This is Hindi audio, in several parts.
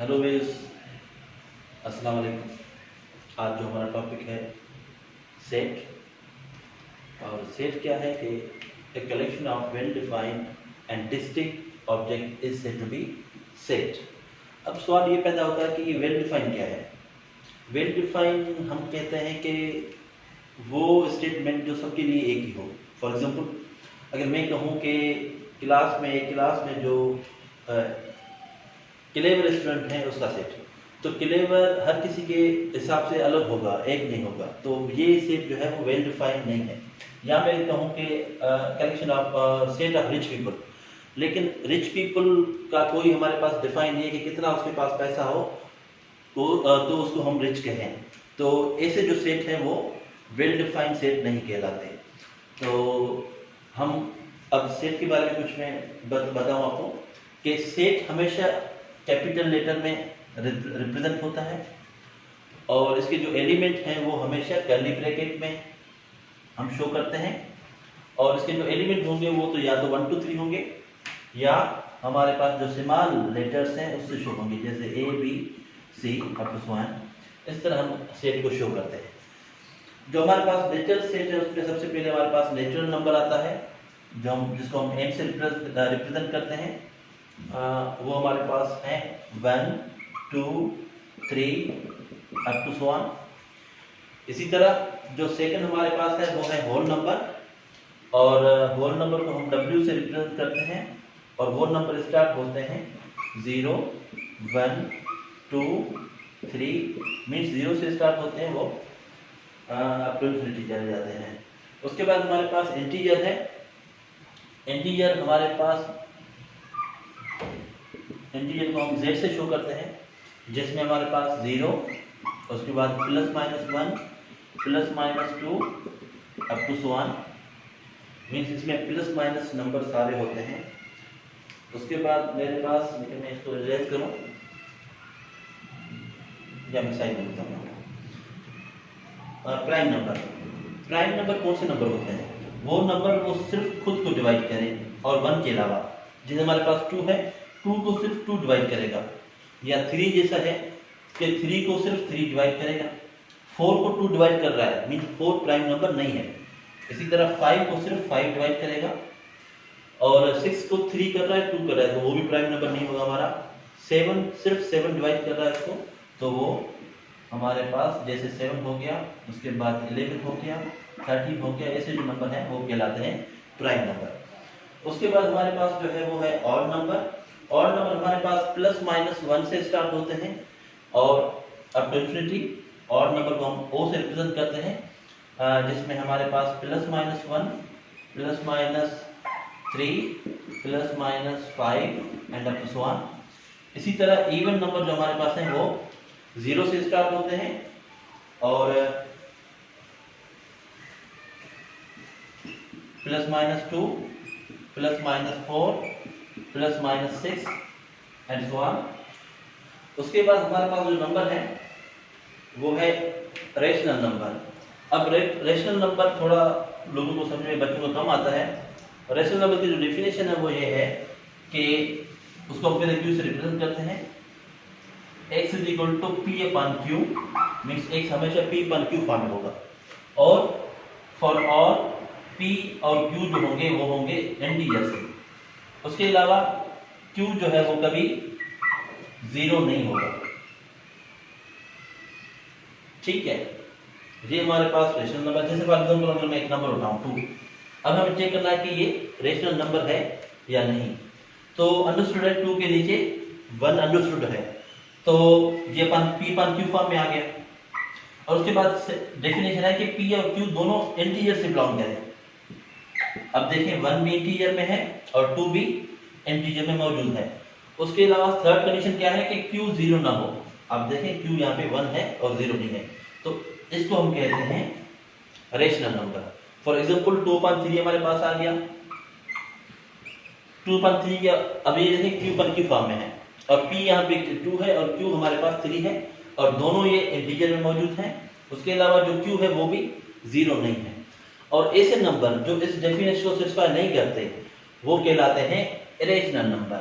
हेलो वेज, अस्सलाम वालेकुम। आज जो हमारा टॉपिक है सेट, और सेट क्या है कि a collection of well defined and distinct object is said to be set. अब सवाल ये पैदा होता है कि ये वेल डिफाइंड क्या है। वेल डिफाइंड हम कहते हैं कि वो स्टेटमेंट जो सबके लिए एक ही हो। फॉर एग्जांपल, अगर मैं कहूँ कि क्लास में जो क्लेवर स्टूडेंट हैं उसका सेट, तो क्लेवर हर किसी के हिसाब से अलग होगा, एक नहीं होगा, तो ये सेट जो है वो वेल डिफाइंड नहीं है। यहाँ मैं कहूँ कि collection of set of rich people, लेकिन रिच पीपल का कोई हमारे पास डिफाइन नहीं है कि कितना उसके पास पैसा हो तो उसको हम रिच कहें। तो ऐसे जो सेट हैं वो वेल डिफाइंड सेट नहीं कहलाते। तो हम अब सेट के बारे में कुछ मैं बताऊँ आपको कि सेट हमेशा कैपिटल लेटर में रिप्रेजेंट होता है, और इसके जो एलिमेंट हैं वो हमेशा कर्ली ब्रैकेट में हम शो करते हैं, और इसके जो एलिमेंट होंगे वो तो या तो 1 2 3 होंगे, या हमारे पास जो स्मॉल लेटर्स हैं उससे शो होंगे, जैसे A B C up to 1। इस तरह हम सेट को शो करते हैं। जो हमारे पास नेचुरल सेट है उसमें सबसे पहले हमारे पास नेचुरल नंबर आता है, जिसको हम M से रिप्रेजेंट करते हैं। वो हमारे पास है 1 2 3 अप टू 1। इसी तरह जो सेकंड हमारे पास है वो है होल नंबर, और होल नंबर को हम W से रिप्रेजेंट करते हैं, और वो नंबर स्टार्ट होते हैं 0 1 2 3, मीन्स 0 से स्टार्ट होते हैं, वो अप टू इन्फिनिटी चले जाते हैं। उसके बाद हमारे पास इंटीजर है। इंटीजर हमारे पास इंटीजर को हम Z से शो करते हैं, जिसमें हमारे पास 0, उसके बाद +-1 +-2 अप टू 1, मीन्स इसमें प्लस माइनस नंबर सारे होते हैं। उसके बाद मेरे पास, मैं इसको इरेज करूं या मैं साइड में बताऊं, प्राइम नंबर कौन से नंबर होते हैं? वो नंबर वो सिर्फ खुद को डिवाइड करें और 1 के अलावा। जैसे हमारे पास 2 है, 2 को सिर्फ 2 डिवाइड करेगा, या 3 जैसा है कि 3 को सिर्फ 3 डिवाइड करेगा। 4 को 2 डिवाइड कर रहा है, मीन्स 4 प्राइम नंबर नहीं है। इसी तरह 5 को सिर्फ 5 डिवाइड करेगा, और 6 को 3 कर रहा है, 2 कर रहा है, तो वो भी प्राइम नंबर नहीं होगा हमारा। 7 सिर्फ 7 डिवाइड कर रहा है इसको, तो वो हमारे पास जैसे 7 हो गया, उसके बाद 11 हो गया, 13 हो गया, ऐसे जो नंबर हैं वो कहलाते हैं प्राइम नंबर। उसके बाद हमारे पास जो है वो है ऑड नंबर। ऑड नंबर हमारे पास +-1 से स्टार्ट होते हैं, और up to infinity. Odd number को हम O से रिप्रेजेंट करते हैं, जिसमें हमारे पास +-1 +-3 +-5 एंड अप टू 1। इसी तरह इवन नंबर जो हमारे पास हैं वो 0 से स्टार्ट होते हैं, और +-2 +-4 +-6 एंड सो ऑन। उसके बाद हमारे पास जो नंबर है वो है रेशनल नंबर। अब रेशनल नंबर थोड़ा लोगों को समझ में, बच्चों को कम आता है। रेशनल नंबर की जो डेफिनेशन है वो ये है कि उसको हम पहले Q से रिप्रेजेंट करते हैं। x = P/Q, मीन्स x हमेशा P/Q फॉर्म में होगा, और फॉर ऑल P और Q जो होंगे वो होंगे इंटीजर से। उसके अलावा Q जो है वो कभी 0 नहीं होगा। ठीक है, ये हमारे पास रेशनल नंबर। जैसे फॉर एग्जांपल अगर मैं एक नंबर उठाऊं 2, अब हमें चेक करना है कि ये रेशनल नंबर है या नहीं। तो अंडरस्टूड है, 2 के नीचे 1 अंडरस्टूड है, तो ये P/Q फॉर्म में आ गया। और उसके बाद डेफिनेशन है कि P और Q दोनों इंटीजर से बिलोंग करें। अब देखें, 1 भी इंटीजर में है और 2 भी इंटीजर में मौजूद है। उसके अलावा थर्ड कंडीशन क्या है कि Q 0 ना हो। अब देखें, Q यहाँ पे 1 है और 0 नहीं है, तो इसको हम कहते हैं रेशनल नंबर। फॉर एग्जांपल 2/3 हमारे पास आ गया। 2/3 या अब ये देखें Q/Q फॉर्म में है, और P यहाँ पे 2 है और Q हमारे पास 3 है, और दोनों ये इंटीजर में मौजूद हैं। उसके अलावा जो Q है वो भी 0 नहीं है। और ऐसे नंबर जो इस डेफिनेशन को सेटिस्फाई नहीं करते वो कहलाते हैं irrational number.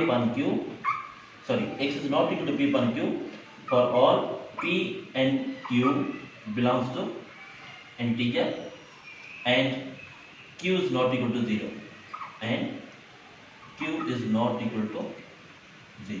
upon q, sorry, x is not equal to p upon q for all p and q belongs to integer and q is not equal to 0 and q is not equal to 0.